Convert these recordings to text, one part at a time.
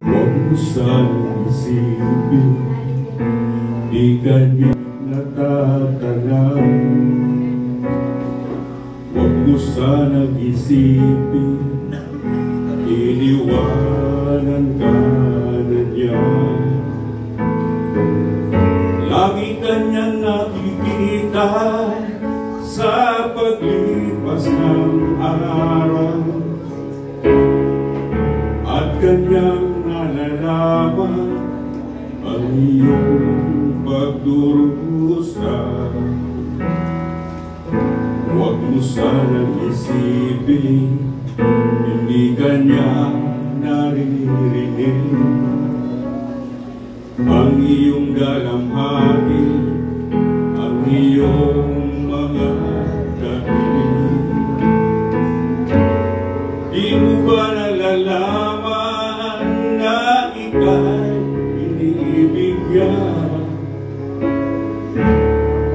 Huwag mo sanang isipin, di ka niya natatanaw. Huwag mo sanang isipin, iniwanan ka na niya. Lagi kanyang nakikita sa paglipas ng araw, at kanyang nalalaman ang iyong pagdurusa. Huwag mo sanang isipin, hindi kanya naririnig ang iyong dalamhati, ang iyong mga dahilan. Di mo ba nalalaman na ika'y iniibig niya?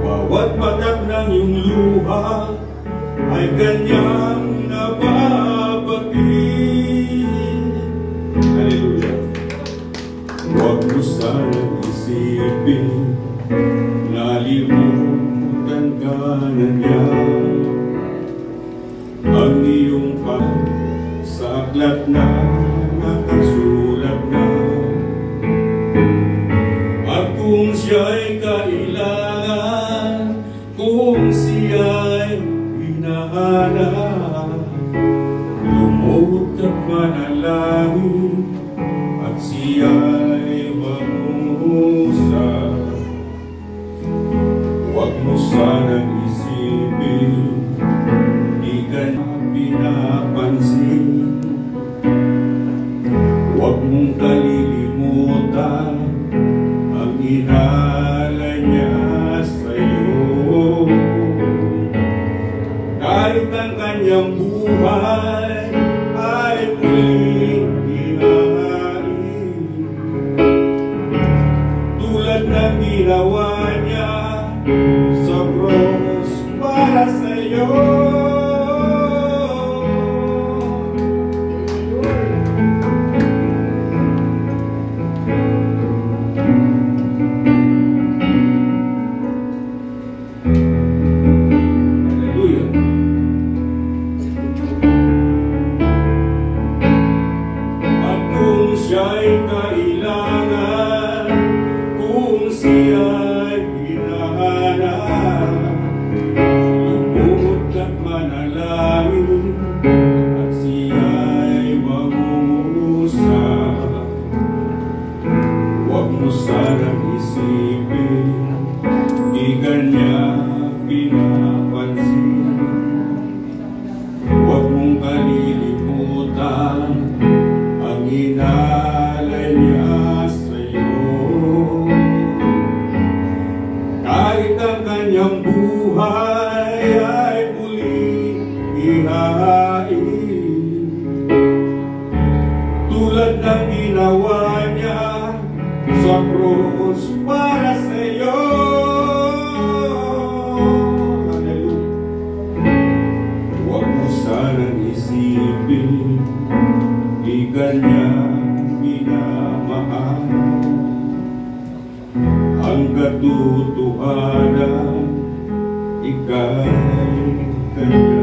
Bawat patak ng iyong luha ay kanyang nababati. Hallelujah. Huwag mo sanang isipin, nalimutan ka na niya. Ang iyong sa aklat na nakasulat na, at kung siya'y kailangan, kung siya'y hinahanap, lumubog at manalangin, at siya'y mangusap. Huwag mo sanang isipin, di ka na pinapansin. Huwag mong kalilimutan ang inalay niya sa'yo. Kahit ang kanyang buhay ay muling ihahain, tulad ng ginawa niya sa cross para sa'yo. Siya'y kailangan, kung siya'y hinahanap, lumubog at manalangin, at siya'y mangungusap. Huwag mo sanang isipin, di kanya pinapansin. Huwag mong kalilimutan ang inalay niya sa'yo. Kahit ang kanyang buhay ay muling ihahain, tulad ng ginawa niya sa cross para sa'yo. Hallelujah. Huwag mo sanang isipin, di kanya minamahal. Ang katotohanan, ika'y kanya